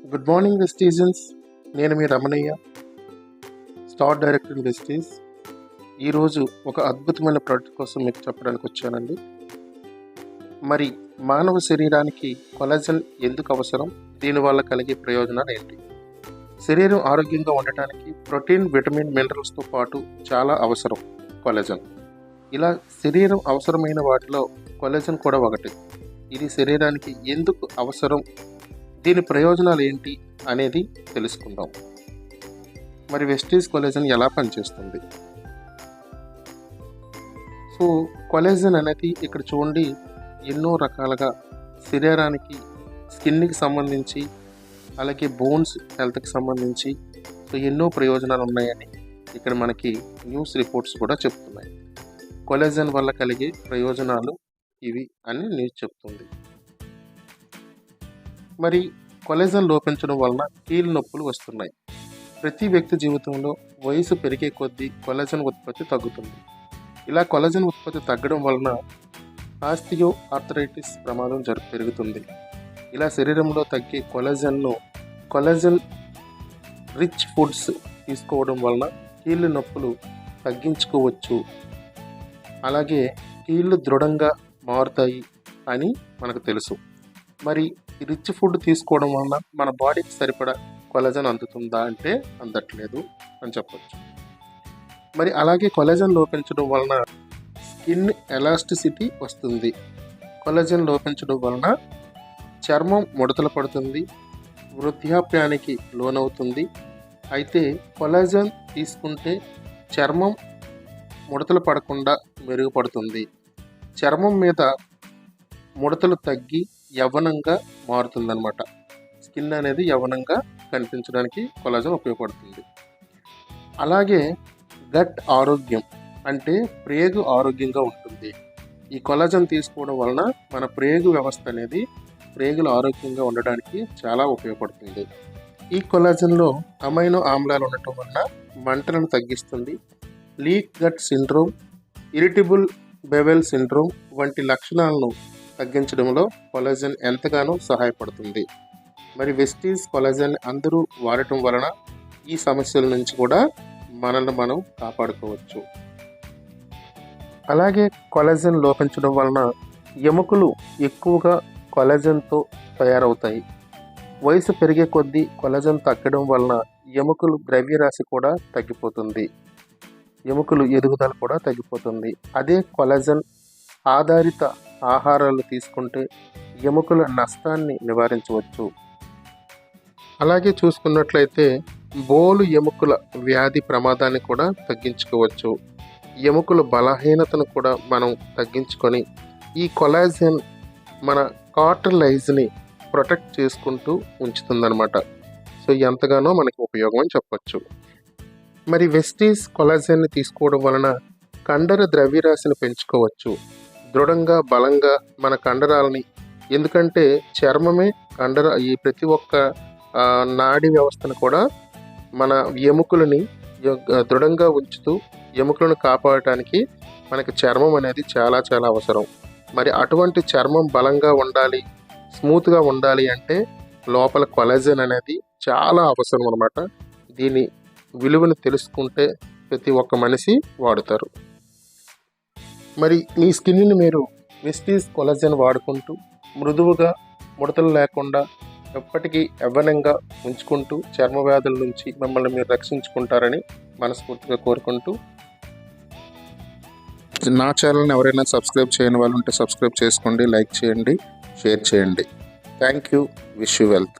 Good morning Vestigians. నేను మీ Ramanayya, star director in Vestige. ఈరోజు ఒక అద్భుతమైన ప్రోడక్ట్ కోసం మీకు చెప్పడానికి వచ్చానండి. మరి మానవ శరీరానికి కొలాజన్ ఎందుకు అవసరం, దీనివల్ల కలిగే ప్రయోజనాలు ఏంటి? శరీరం ఆరోగ్యంగా ఉండటానికి ప్రోటీన్, విటమిన్, మినరల్స్తో పాటు చాలా అవసరం కొలాజన్. ఇలా శరీరం అవసరమైన వాటిలో కొలాజన్ కూడా ఒకటి. ఇది శరీరానికి ఎందుకు అవసరం, దీని ప్రయోజనాలు ఏంటి అనేది తెలుసుకుందాం. మరి వెస్టీజ్ కొలాజన్ ఎలా పనిచేస్తుంది? సో కొలాజన్ అనేది ఇక్కడ చూడండి, ఎన్నో రకాలుగా శరీరానికి, స్కిన్కి సంబంధించి, అలాగే బోన్స్ హెల్త్కి సంబంధించి సో ఎన్నో ప్రయోజనాలు ఉన్నాయని ఇక్కడ మనకి న్యూస్ రిపోర్ట్స్ కూడా చెప్తున్నాయి. కొలాజన్ వల్ల కలిగే ప్రయోజనాలు ఇవి అని న్యూస్ చెప్తుంది. మరి కొలాజన్ లోపించడం వలన కీళ్ళ నొప్పులు వస్తున్నాయి. ప్రతి వ్యక్తి జీవితంలో వయసు పెరిగే కొద్దీ కొలాజన్ ఉత్పత్తి తగ్గుతుంది. ఇలా కొలాజన్ ఉత్పత్తి తగ్గడం వలన ఆస్టియో ఆర్థరైటిస్ ప్రమాదం పెరుగుతుంది. ఇలా శరీరంలో తగ్గే కొలాజన్ రిచ్ ఫుడ్స్ తీసుకోవడం వలన కీళ్ళ నొప్పులు తగ్గించుకోవచ్చు. అలాగే కీళ్ళు దృఢంగా మారుతాయి అని మనకు తెలుసు. మరి రిచ్ ఫుడ్ తీసుకోవడం వలన మన బాడీకి సరిపడా కొలాజన్ అందుతుందా అంటే అందట్లేదు అని చెప్పచ్చు. మరి అలాగే కొలాజన్ లోపించడం వలన స్కిన్ ఎలాస్టిసిటీ వస్తుంది. కొలాజన్ లోపించడం వలన చర్మం ముడతలు పడుతుంది, వృద్ధాప్యానికి లోనవుతుంది. అయితే కొలాజన్ తీసుకుంటే చర్మం ముడతలు పడకుండా మెరుగుపడుతుంది. చర్మం మీద ముడతలు తగ్గి యవ్వనంగా మారుతుందన్నమాట. స్కిన్ అనేది యవ్వనంగా కనిపించడానికి కొలాజన్ ఉపయోగపడుతుంది. అలాగే గట్ ఆరోగ్యం అంటే ప్రేగు ఆరోగ్యంగా ఉంటుంది. ఈ కొలాజన్ తీసుకోవడం వలన మన ప్రేగు వ్యవస్థ అనేది, ప్రేగులు ఆరోగ్యంగా ఉండడానికి చాలా ఉపయోగపడుతుంది. ఈ కొలాజన్లో అమైనో ఆమ్లాలు ఉండటం వలన మంటలను తగ్గిస్తుంది. Leak gut syndrome, irritable bowel syndrome వంటి లక్షణాలను తగ్గించడంలో కొలాజన్ ఎంతగానో సహాయపడుతుంది. మరి వెస్టీజ్ కొలాజన్ అందరూ వాడటం వలన ఈ సమస్యల నుంచి కూడా మనల్ని మనం కాపాడుకోవచ్చు. అలాగే కొలాజన్ లోపించడం వలన ఎముకలు ఎక్కువగా కొలాజన్తో తయారవుతాయి. వయసు పెరిగే కొద్దీ కొలాజన్ తగ్గడం వలన ఎముకలు ద్రవ్యరాశి కూడా తగ్గిపోతుంది, ఎముకలు ఎదుగుదల కూడా తగ్గిపోతుంది. అదే కొలాజన్ ఆధారిత ఆహారాలు తీసుకుంటే ఎముకల నష్టాన్ని నివారించవచ్చు. అలాగే చూసుకున్నట్లయితే బోలు ఎముకల వ్యాధి ప్రమాదాన్ని కూడా తగ్గించుకోవచ్చు. ఎముకల బలహీనతను కూడా మనం తగ్గించుకొని ఈ కొలాజన్ మన కార్టిలేజ్ని ప్రొటెక్ట్ చేసుకుంటూ ఉంచుతుందన్నమాట. సో ఎంతగానో మనకి ఉపయోగం అని చెప్పచ్చు. మరి వెస్టీజ్ కొలాజన్ని తీసుకోవడం వలన కండర ద్రవ్యరాశిని పెంచుకోవచ్చు. దృఢంగా, బలంగా మన కండరాలని, ఎందుకంటే చర్మమే ఈ ప్రతి ఒక్క నాడీ వ్యవస్థను కూడా మన ఎముకలని దృఢంగా ఉంచుతూ ఎముకలను కాపాడటానికి మనకి చర్మం అనేది చాలా చాలా అవసరం. మరి అటువంటి చర్మం బలంగా ఉండాలి, స్మూత్గా ఉండాలి అంటే లోపల కొలాజన్ అనేది చాలా అవసరం అన్నమాట. దీని విలువను తెలుసుకుంటే ప్రతి ఒక్క మనిషి వాడుతారు. మరి మీ స్కిన్ని మీరు వెస్టీజ్ కొలాజన్ వాడుకుంటూ మృదువుగా, ముడతలు లేకుండా, ఎప్పటికీ యవ్వనంగా ఉంచుకుంటూ చర్మ వ్యాధుల నుంచి మిమ్మల్ని మీరు రక్షించుకుంటారని మనస్ఫూర్తిగా కోరుకుంటూ, నా ఛానల్ని ఎవరైనా సబ్స్క్రైబ్ చేయని వాళ్ళు ఉంటే సబ్స్క్రైబ్ చేసుకోండి, లైక్ చేయండి, షేర్ చేయండి. Thank you. Wish you wealth.